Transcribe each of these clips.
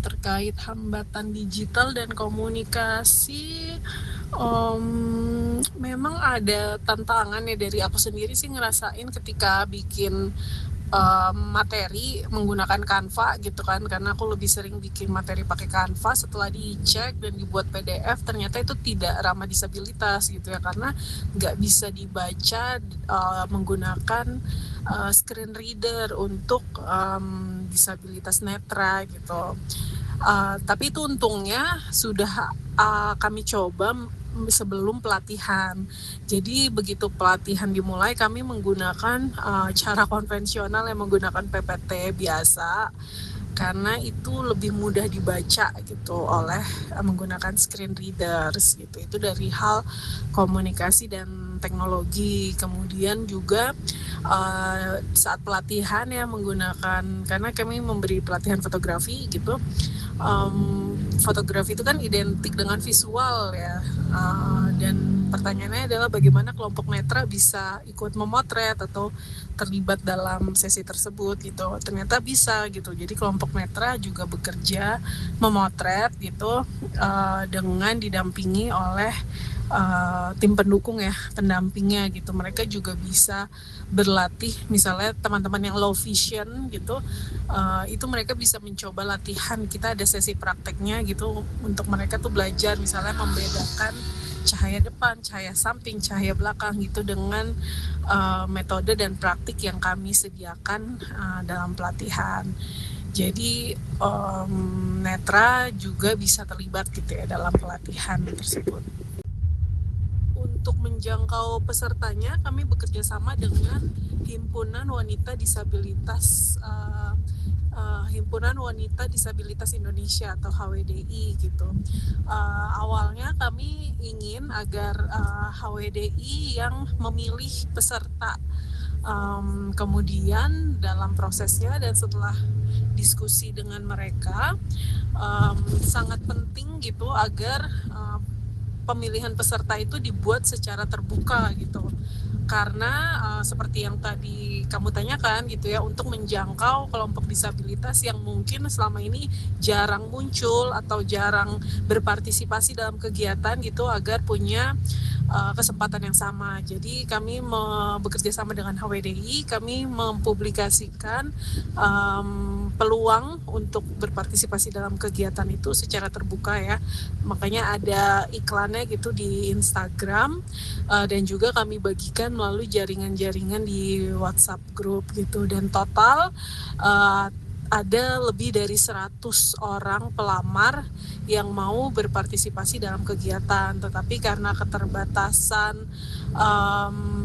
terkait hambatan digital dan komunikasi, memang ada tantangan ya. Dari aku sendiri sih ngerasain ketika bikin materi menggunakan Canva gitu kan, karena aku lebih sering bikin materi pakai Canva. Setelah dicek dan dibuat PDF, ternyata itu tidak ramah disabilitas gitu ya, karena nggak bisa dibaca menggunakan screen reader untuk disabilitas netra gitu. Tapi itu untungnya sudah kami coba sebelum pelatihan. Jadi begitu pelatihan dimulai, kami menggunakan cara konvensional yang menggunakan PPT biasa, karena itu lebih mudah dibaca gitu oleh menggunakan screen readers gitu. Itu dari hal komunikasi dan teknologi. Kemudian juga saat pelatihan ya menggunakan, karena kami memberi pelatihan fotografi gitu. Fotografi itu kan identik dengan visual ya, dan pertanyaannya adalah bagaimana kelompok netra bisa ikut memotret atau terlibat dalam sesi tersebut gitu. Ternyata bisa gitu. Jadi kelompok netra juga bekerja memotret gitu, dengan didampingi oleh tim pendukung ya, pendampingnya gitu. Mereka juga bisa berlatih, misalnya teman-teman yang low vision gitu, itu mereka bisa mencoba latihan. Kita ada sesi prakteknya gitu untuk mereka tuh belajar misalnya membedakan cahaya depan, cahaya samping, cahaya belakang gitu, dengan metode dan praktik yang kami sediakan dalam pelatihan. Jadi netra juga bisa terlibat gitu ya dalam pelatihan tersebut. Untuk menjangkau pesertanya, kami bekerja sama dengan Himpunan Wanita Disabilitas Himpunan Wanita Disabilitas Indonesia atau HWDI gitu. Awalnya kami ingin agar HWDI yang memilih peserta. Kemudian dalam prosesnya dan setelah diskusi dengan mereka, sangat penting gitu agar pemilihan peserta itu dibuat secara terbuka gitu, karena seperti yang tadi kamu tanyakan gitu ya, untuk menjangkau kelompok disabilitas yang mungkin selama ini jarang muncul atau jarang berpartisipasi dalam kegiatan gitu, agar punya kesempatan yang sama. Jadi kami bekerja sama dengan HWDI, kami mempublikasikan peluang untuk berpartisipasi dalam kegiatan itu secara terbuka ya. Makanya ada iklannya gitu di Instagram, dan juga kami bagikan melalui jaringan-jaringan di WhatsApp group gitu. Dan total ada lebih dari 100 orang pelamar yang mau berpartisipasi dalam kegiatan, tetapi karena keterbatasan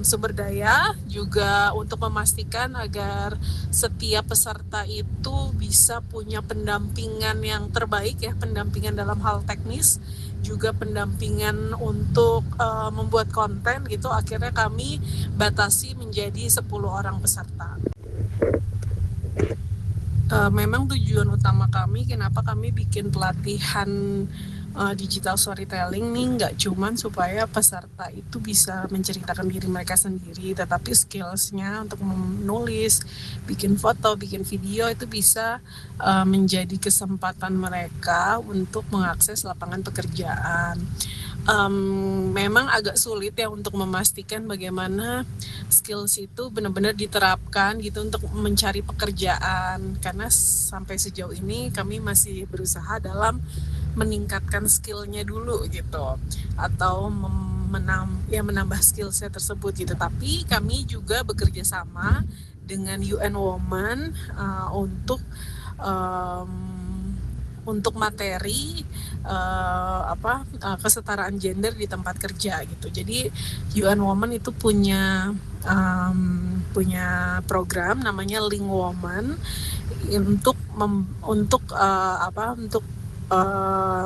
sumber daya, juga untuk memastikan agar setiap peserta itu bisa punya pendampingan yang terbaik ya, pendampingan dalam hal teknis, juga pendampingan untuk membuat konten gitu, akhirnya kami batasi menjadi 10 orang peserta. Memang tujuan utama kami, kenapa kami bikin pelatihan digital storytelling nih, nggak cuman supaya peserta itu bisa menceritakan diri mereka sendiri, tetapi skillsnya untuk menulis, bikin foto, bikin video itu bisa menjadi kesempatan mereka untuk mengakses lapangan pekerjaan. Memang agak sulit ya untuk memastikan bagaimana skills itu benar-benar diterapkan gitu untuk mencari pekerjaan, karena sampai sejauh ini kami masih berusaha dalam meningkatkan skillnya dulu gitu, atau menambah skillsnya tersebut gitu. Tapi kami juga bekerja sama dengan UN Women untuk materi kesetaraan gender di tempat kerja gitu. Jadi UN Women itu punya program namanya Link Woman untuk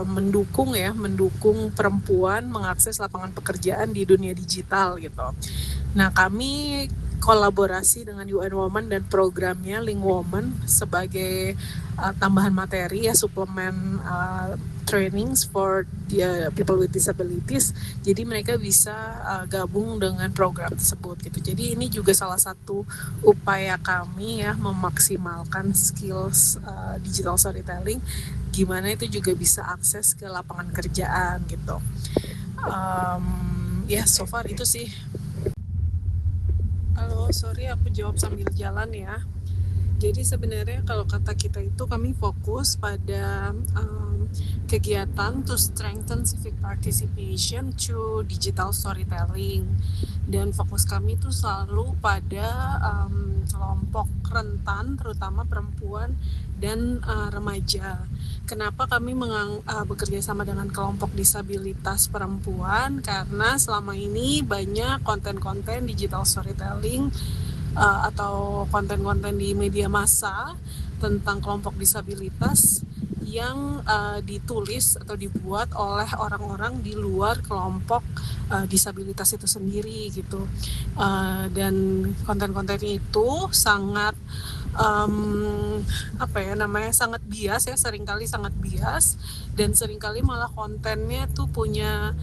mendukung perempuan mengakses lapangan pekerjaan di dunia digital gitu. Nah, kami kolaborasi dengan UN Women dan programnya Link Women sebagai tambahan materi ya, suplemen trainings for people with disabilities. Jadi mereka bisa gabung dengan program tersebut gitu. Jadi ini juga salah satu upaya kami ya memaksimalkan skills digital storytelling, gimana itu juga bisa akses ke lapangan kerjaan gitu. Ya so far itu sih. Halo, sorry aku jawab sambil jalan ya. Jadi sebenarnya kalau kata kita itu kami fokus pada kegiatan to strengthen civic participation through digital storytelling, dan fokus kami itu selalu pada kelompok rentan, terutama perempuan dan remaja. Kenapa kami bekerja sama dengan kelompok disabilitas perempuan? Karena selama ini banyak konten-konten digital storytelling atau konten-konten di media massa tentang kelompok disabilitas yang ditulis atau dibuat oleh orang-orang di luar kelompok disabilitas itu sendiri gitu, dan konten-konten itu sangat sangat bias ya, seringkali sangat bias, dan seringkali malah kontennya tuh punya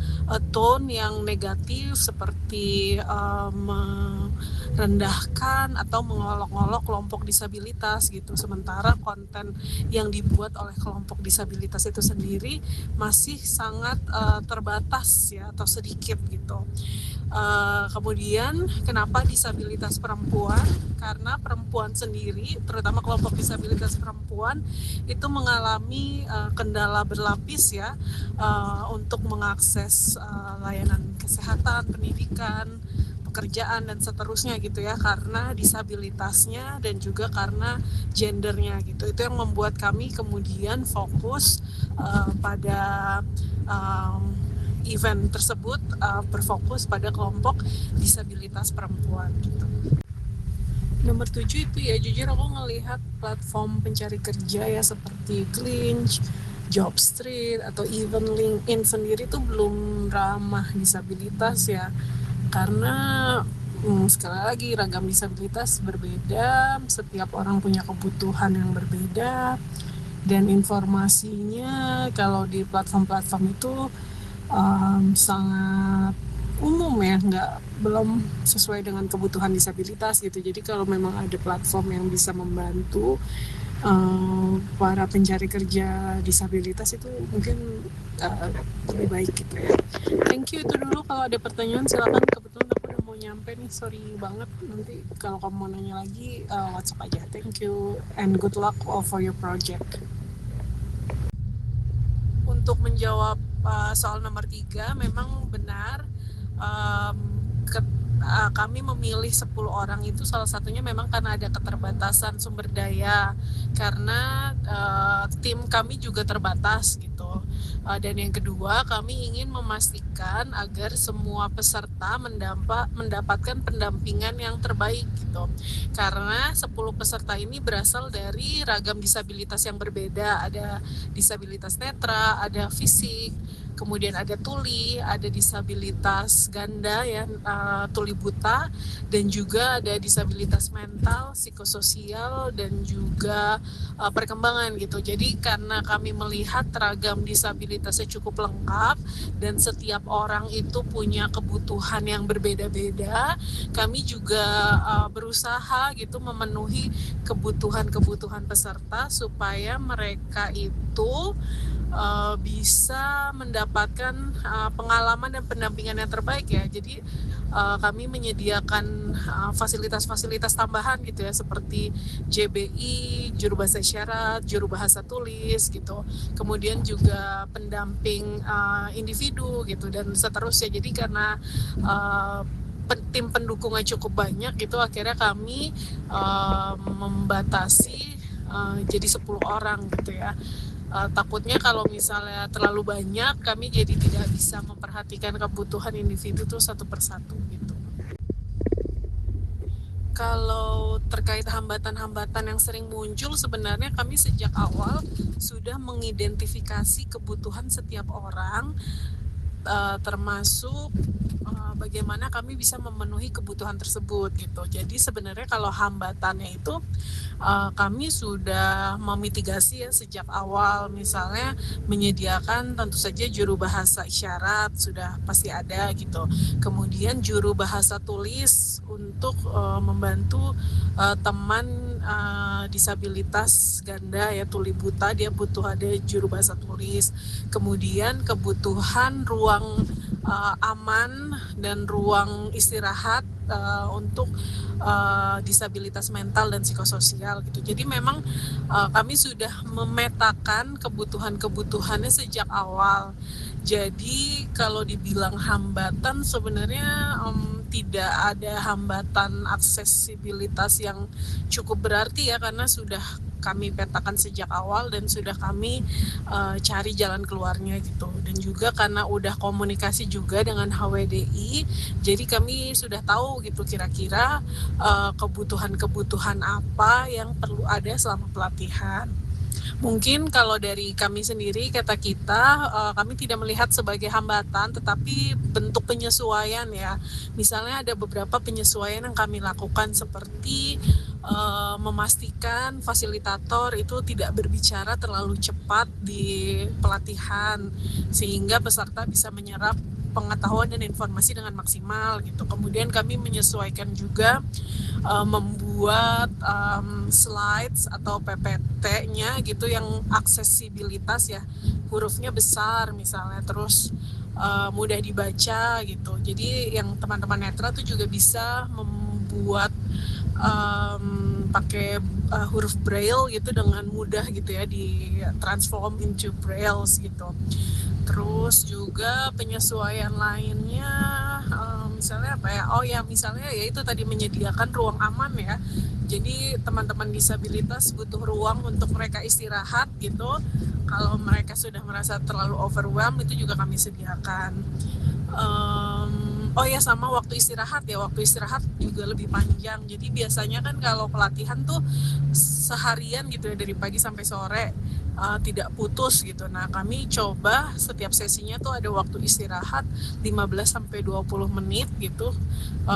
tone yang negatif seperti merendahkan atau mengolok-olok kelompok disabilitas gitu. Sementara konten yang dibuat oleh kelompok disabilitas itu sendiri masih sangat terbatas ya, atau sedikit gitu. Kemudian kenapa disabilitas perempuan? Karena perempuan sendiri, terutama kelompok disabilitas perempuan, itu mengalami kendala berlapis ya, untuk mengakses layanan kesehatan, pendidikan, pekerjaan, dan seterusnya gitu ya, karena disabilitasnya dan juga karena gendernya gitu. Itu yang membuat kami kemudian fokus pada event tersebut, berfokus pada kelompok disabilitas perempuan gitu. Nomor 7 itu ya, jujur aku ngelihat platform pencari kerja ya seperti Glinch, Jobstreet, atau even LinkedIn sendiri tuh belum ramah disabilitas ya, karena sekali lagi ragam disabilitas berbeda, setiap orang punya kebutuhan yang berbeda, dan informasinya kalau di platform-platform itu sangat umum ya, belum sesuai dengan kebutuhan disabilitas gitu. Jadi kalau memang ada platform yang bisa membantu para pencari kerja disabilitas itu mungkin lebih baik gitu ya. Thank you, itu dulu. Kalau ada pertanyaan silakan, kebetulan aku udah mau nyampe nih, sorry banget. Nanti kalau kamu mau nanya lagi WhatsApp aja. Thank you and good luck for your project. Untuk menjawab soal nomor 3, memang benar kami memilih 10 orang itu salah satunya memang karena ada keterbatasan sumber daya, karena tim kami juga terbatas gitu, dan yang kedua kami ingin memastikan agar semua peserta mendapatkan pendampingan yang terbaik gitu, karena 10 peserta ini berasal dari ragam disabilitas yang berbeda. Ada disabilitas netra, ada fisik, kemudian ada tuli, ada disabilitas ganda ya, tuli buta, dan juga ada disabilitas mental, psikososial, dan juga perkembangan gitu. Jadi karena kami melihat ragam disabilitasnya cukup lengkap dan setiap orang itu punya kebutuhan yang berbeda-beda, kami juga berusaha gitu memenuhi kebutuhan peserta supaya mereka itu bisa mendapatkan pengalaman dan pendampingan yang terbaik ya. Jadi kami menyediakan fasilitas-fasilitas tambahan gitu ya, seperti JBI, juru bahasa isyarat, juru bahasa tulis gitu. Kemudian juga pendamping individu gitu dan seterusnya. Jadi karena tim pendukungnya cukup banyak gitu, akhirnya kami membatasi jadi 10 orang gitu ya. Takutnya kalau misalnya terlalu banyak, kami jadi tidak bisa memperhatikan kebutuhan individu tuh satu persatu gitu. Kalau terkait hambatan-hambatan yang sering muncul, sebenarnya kami sejak awal sudah mengidentifikasi kebutuhan setiap orang termasuk bagaimana kami bisa memenuhi kebutuhan tersebut gitu. Jadi sebenarnya kalau hambatannya itu kami sudah memitigasi ya sejak awal, misalnya menyediakan tentu saja juru bahasa isyarat sudah pasti ada gitu. Kemudian juru bahasa tulis untuk membantu teman disabilitas ganda ya tuli buta, dia butuh ada juru bahasa tulis. Kemudian kebutuhan ruang aman dan ruang istirahat untuk disabilitas mental dan psikososial gitu. Jadi memang kami sudah memetakan kebutuhan-kebutuhannya sejak awal. Jadi kalau dibilang hambatan sebenarnya tidak ada hambatan aksesibilitas yang cukup berarti ya, karena sudah kami petakan sejak awal dan sudah kami cari jalan keluarnya gitu. Dan juga karena udah komunikasi juga dengan HWDI, jadi kami sudah tahu gitu kira-kira kebutuhan-kebutuhan apa yang perlu ada selama pelatihan. Mungkin kalau dari kami sendiri, kata kita, kami tidak melihat sebagai hambatan, tetapi bentuk penyesuaian ya. Misalnya ada beberapa penyesuaian yang kami lakukan seperti memastikan fasilitator itu tidak berbicara terlalu cepat di pelatihan, sehingga peserta bisa menyerap pengetahuan dan informasi dengan maksimal gitu. Kemudian kami menyesuaikan juga membuat slides atau PPT-nya gitu yang aksesibilitas ya, hurufnya besar misalnya, terus mudah dibaca gitu. Jadi yang teman-teman netra tuh juga bisa membuat pakai huruf braille gitu dengan mudah gitu ya, di transform into brailles gitu. Terus juga penyesuaian lainnya misalnya apa ya, oh ya misalnya ya itu tadi menyediakan ruang aman ya. Jadi teman-teman disabilitas butuh ruang untuk mereka istirahat gitu. Kalau mereka sudah merasa terlalu overwhelmed, itu juga kami sediakan. Oh ya, sama waktu istirahat ya, waktu istirahat juga lebih panjang. Jadi biasanya kan kalau pelatihan tuh seharian gitu ya, dari pagi sampai sore, tidak putus gitu. Nah kami coba setiap sesinya tuh ada waktu istirahat 15-20 menit gitu,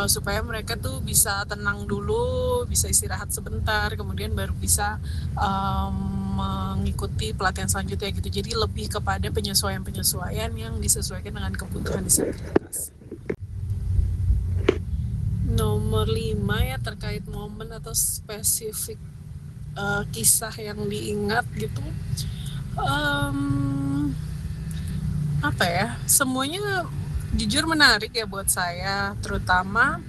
supaya mereka tuh bisa tenang dulu, bisa istirahat sebentar, kemudian baru bisa mengikuti pelatihan selanjutnya gitu. Jadi lebih kepada penyesuaian-penyesuaian yang disesuaikan dengan kebutuhan disabilitas. Nomor 5 ya, terkait momen atau spesifik kisah yang diingat gitu. Apa ya, semuanya jujur menarik ya buat saya, terutama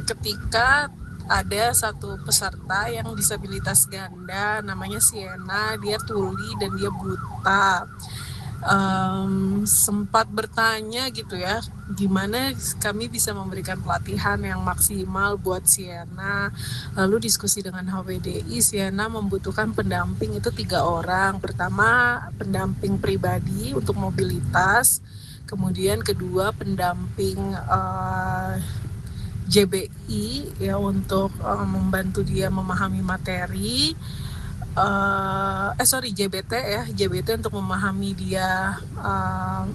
ketika ada satu peserta yang disabilitas ganda, namanya Siena, dia tuli dan dia buta. Sempat bertanya gitu ya, gimana kami bisa memberikan pelatihan yang maksimal buat Siena. Lalu diskusi dengan HWDI, Siena membutuhkan pendamping itu 3 orang. Pertama, pendamping pribadi untuk mobilitas, kemudian kedua pendamping JBI ya untuk membantu dia memahami materi, JBT ya, JBT untuk memahami dia,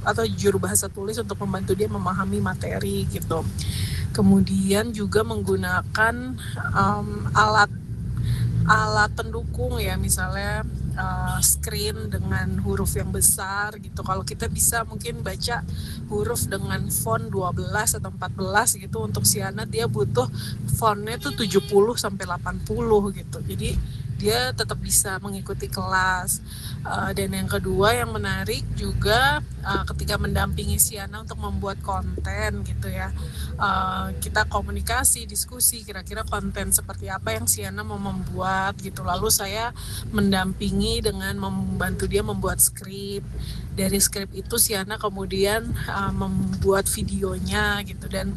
atau juru bahasa tulis untuk membantu dia memahami materi gitu. Kemudian juga menggunakan alat pendukung ya, misalnya screen dengan huruf yang besar gitu. Kalau kita bisa mungkin baca huruf dengan font 12 atau 14 gitu, untuk Siana dia butuh fontnya tuh 70-80 gitu. Jadi dia tetap bisa mengikuti kelas. Dan yang kedua yang menarik juga, ketika mendampingi Siana untuk membuat konten gitu ya, kita komunikasi, diskusi kira-kira konten seperti apa yang Siana mau membuat gitu. Lalu saya mendampingi dengan membantu dia membuat skrip. Dari skrip itu Siana kemudian membuat videonya gitu. Dan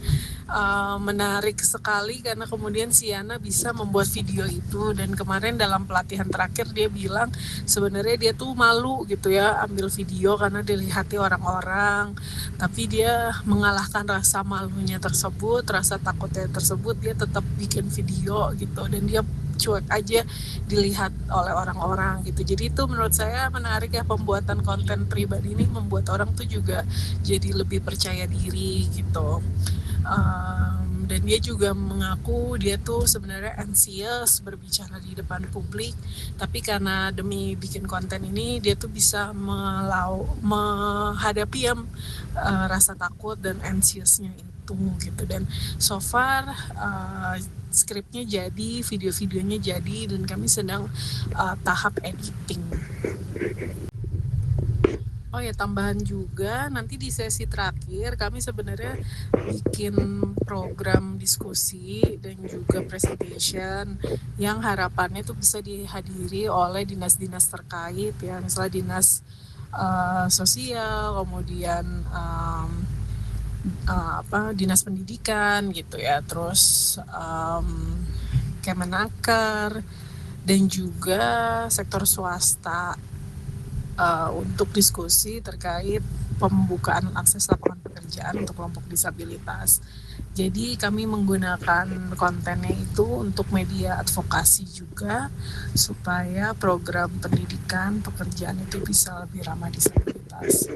menarik sekali karena kemudian Siana bisa membuat video itu. Dan kemarin dalam pelatihan terakhir dia bilang sebenarnya dia tuh malu gitu ya ambil video karena dilihat orang-orang, tapi dia mengalahkan rasa malunya tersebut, rasa takutnya tersebut, dia tetap bikin video gitu. Dan dia cuek aja dilihat oleh orang-orang gitu. Jadi itu menurut saya menarik ya, pembuatan konten pribadi ini membuat orang tuh juga jadi lebih percaya diri gitu. Dan dia juga mengaku dia tuh sebenarnya anxious berbicara di depan publik, tapi karena demi bikin konten ini dia tuh bisa menghadapi yang rasa takut dan anxiousnya itu gitu. Dan so far skripnya jadi, video-videonya jadi, dan kami sedang tahap editing. Oh ya, tambahan juga nanti di sesi terakhir kami sebenarnya bikin program diskusi dan juga presentation yang harapannya itu bisa dihadiri oleh dinas-dinas terkait ya, misalnya dinas sosial, kemudian dinas pendidikan gitu ya, terus Kemenaker dan juga sektor swasta untuk diskusi terkait pembukaan akses lapangan pekerjaan untuk kelompok disabilitas. Jadi kami menggunakan kontennya itu untuk media advokasi juga, supaya program pendidikan pekerjaan itu bisa lebih ramah disabilitas.